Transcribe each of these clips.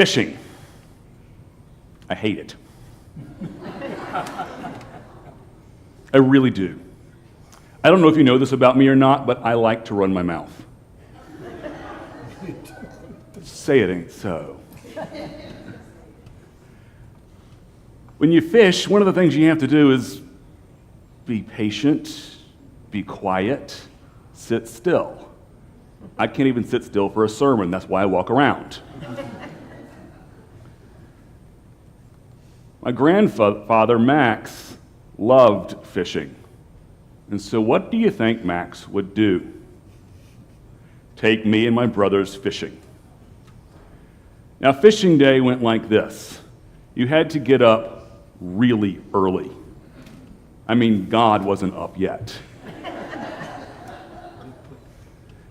Fishing. I hate it. I really do. I don't know if you know this about me or not, but I like to run my mouth. Say it ain't so. When you fish, one of the things you have to do is be patient, be quiet, sit still. I can't even sit still for a sermon. That's why I walk around. My grandfather, Max, loved fishing. And so what do you think Max would do? Take me and my brothers fishing. Now, fishing day went like this. You had to get up really early. I mean, God wasn't up yet.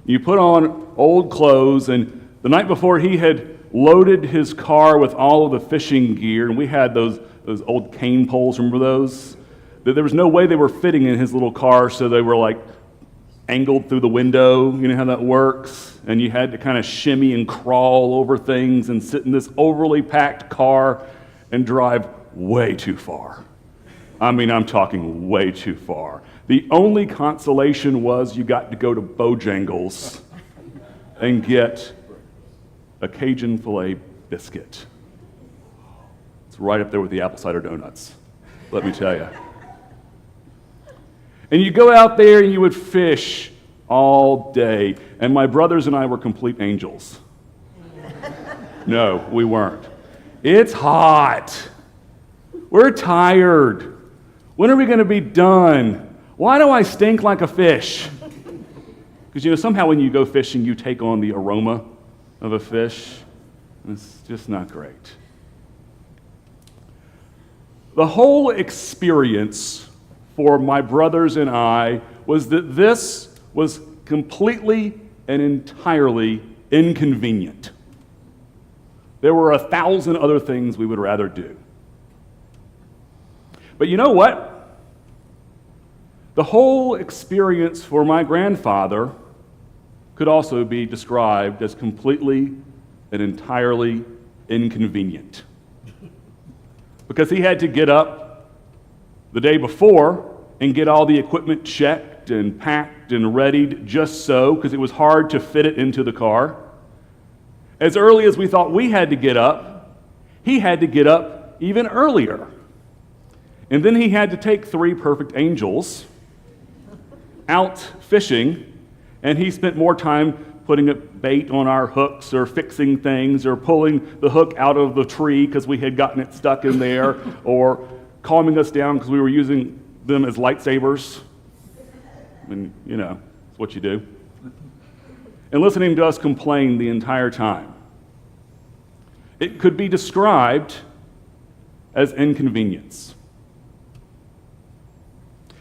You put on old clothes, and the night before he had loaded his car with all of the fishing gear, and we had those old cane poles, remember those? There was no way they were fitting in his little car, so they were like angled through the window. You know how that works? And you had to kind of shimmy and crawl over things and sit in this overly packed car and drive way too far. I mean, I'm talking way too far. The only consolation was you got to go to Bojangles and get a Cajun filet biscuit. It's right up there with the apple cider donuts, let me tell you. And you go out there and you would fish all day. And my brothers and I were complete angels. No, we weren't. It's hot. We're tired. When are we going to be done? Why do I stink like a fish? Because, somehow when you go fishing, you take on the aroma of a fish. It's just not great. The whole experience for my brothers and I was that this was completely and entirely inconvenient. There were 1,000 other things we would rather do. But you know what? The whole experience for my grandfather could also be described as completely and entirely inconvenient. Because he had to get up the day before and get all the equipment checked and packed and readied just so, because it was hard to fit it into the car. As early as we thought we had to get up, he had to get up even earlier. And then he had to take 3 perfect angels out fishing, and he spent more time putting a bait on our hooks or fixing things or pulling the hook out of the tree because we had gotten it stuck in there, or calming us down because we were using them as lightsabers. And, it's what you do. And listening to us complain the entire time. It could be described as inconvenience.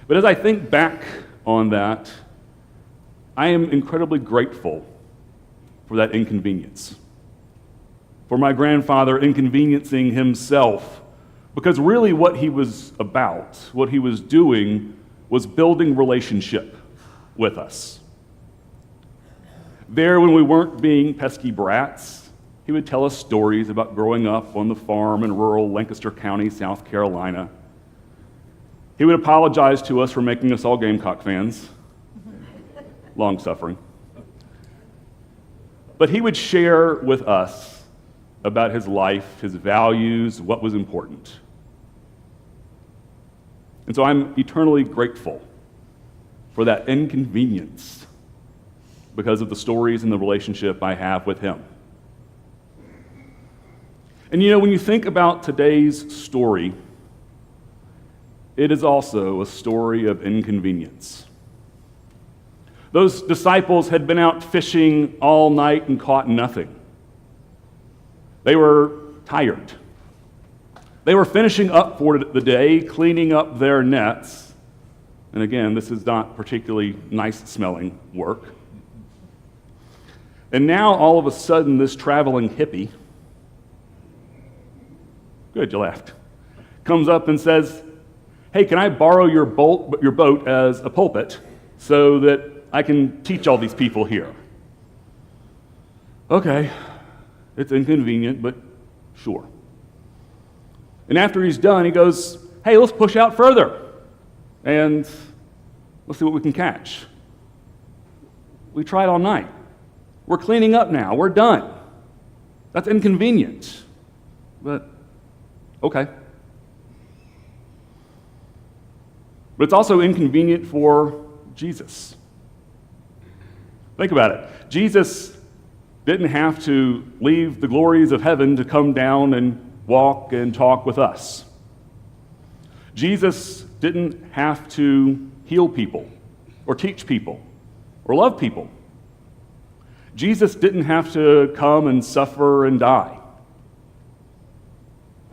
But as I think back on that, I am incredibly grateful for that inconvenience. For my grandfather inconveniencing himself. Because really what he was about, what he was doing, was building relationship with us. There, when we weren't being pesky brats, he would tell us stories about growing up on the farm in rural Lancaster County, South Carolina. He would apologize to us for making us all Gamecock fans. Long-suffering. But he would share with us about his life, his values, what was important. And so I'm eternally grateful for that inconvenience because of the stories and the relationship I have with him. And when you think about today's story, it is also a story of inconvenience. Those disciples had been out fishing all night and caught nothing. They were tired. They were finishing up for the day, cleaning up their nets. And again, this is not particularly nice-smelling work. And now, all of a sudden, this traveling hippie, good, you laughed, comes up and says, "Hey, can I borrow your boat as a pulpit so that I can teach all these people here?" Okay, it's inconvenient, but Sure. And after he's done, he goes, hey, let's push out further, and let's see what we can catch. We tried all night. We're cleaning up now. We're done. That's inconvenient, but okay. But it's also inconvenient for Jesus. Think about it. Jesus didn't have to leave the glories of heaven to come down and walk and talk with us. Jesus didn't have to heal people or teach people or love people. Jesus didn't have to come and suffer and die.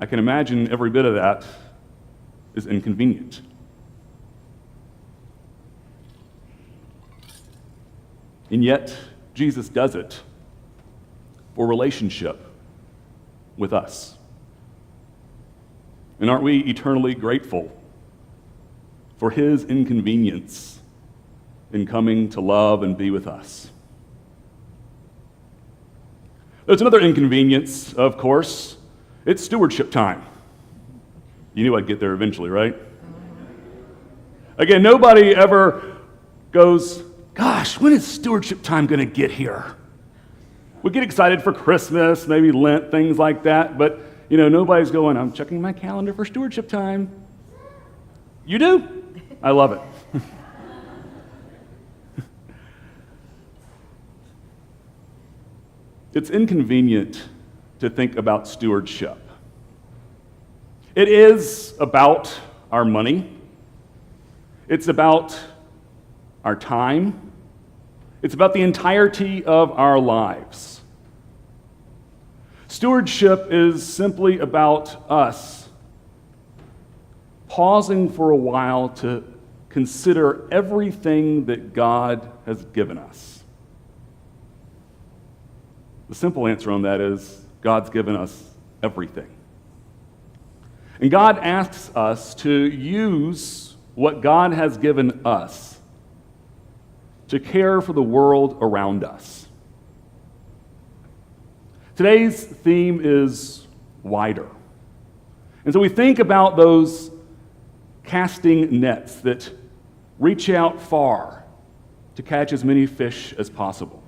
I can imagine every bit of that is inconvenient. And yet, Jesus does it for relationship with us. And aren't we eternally grateful for his inconvenience in coming to love and be with us? There's another inconvenience, of course. It's stewardship time. You knew I'd get there eventually, right? Again, nobody ever goes, gosh, when is stewardship time going to get here? We get excited for Christmas, maybe Lent, things like that, but nobody's going, I'm checking my calendar for stewardship time. You do? I love it. It's inconvenient to think about stewardship. It is about our money. It's about our time. It's about the entirety of our lives. Stewardship is simply about us pausing for a while to consider everything that God has given us. The simple answer on that is God's given us everything. And God asks us to use what God has given us to care for the world around us. Today's theme is wider. And so we think about those casting nets that reach out far to catch as many fish as possible.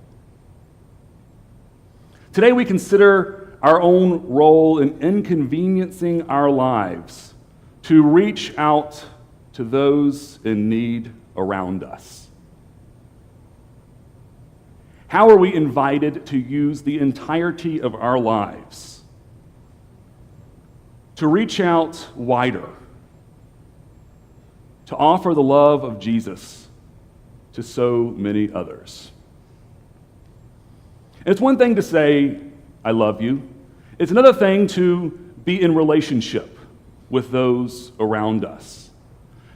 Today we consider our own role in inconveniencing our lives to reach out to those in need around us. How are we invited to use the entirety of our lives to reach out wider, to offer the love of Jesus to so many others? And it's one thing to say, I love you. It's another thing to be in relationship with those around us,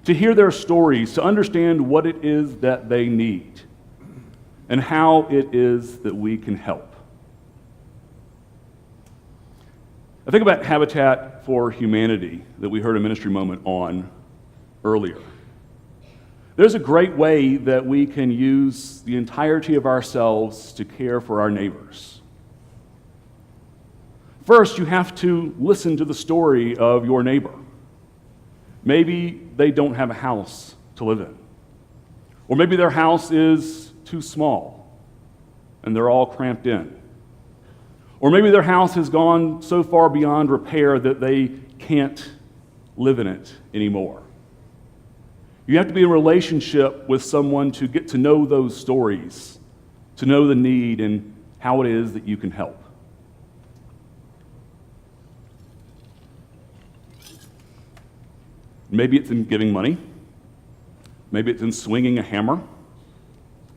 to hear their stories, to understand what it is that they need, and how it is that we can help. I think about Habitat for Humanity that we heard a ministry moment on earlier. There's a great way that we can use the entirety of ourselves to care for our neighbors. First, you have to listen to the story of your neighbor. Maybe they don't have a house to live in. Or maybe their house is too small and they're all cramped in. Or maybe their house has gone so far beyond repair that they can't live in it anymore. You have to be in a relationship with someone to get to know those stories, to know the need and how it is that you can help. Maybe it's in giving money. Maybe it's in swinging a hammer.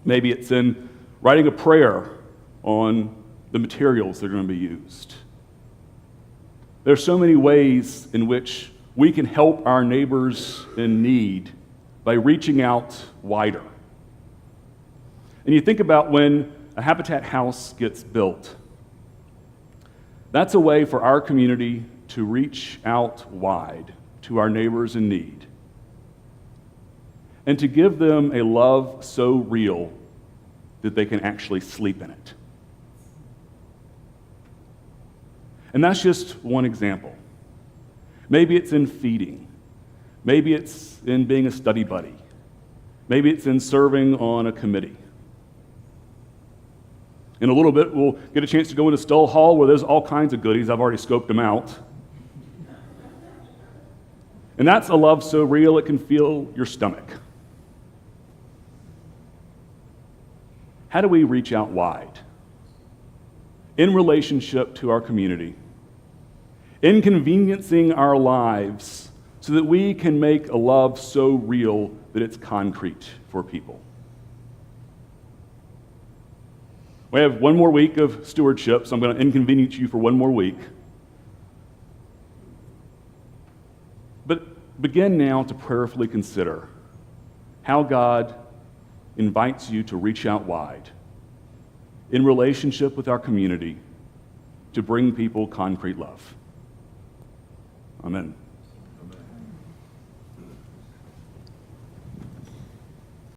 Maybe it's in writing a prayer on the materials that are going to be used. There are so many ways in which we can help our neighbors in need by reaching out wider. And you think about when a Habitat house gets built, that's a way for our community to reach out wide to our neighbors in need and to give them a love so real that they can actually sleep in it. And that's just one example. Maybe it's in feeding. Maybe it's in being a study buddy. Maybe it's in serving on a committee. In a little bit, we'll get a chance to go into Stull Hall where there's all kinds of goodies. I've already scoped them out. And that's a love so real it can fill your stomach. How do we reach out wide? In relationship to our community, inconveniencing our lives so that we can make a love so real that it's concrete for people. We have one more week of stewardship, so I'm going to inconvenience you for one more week. But begin now to prayerfully consider how God invites you to reach out wide in relationship with our community to bring people concrete love. Amen.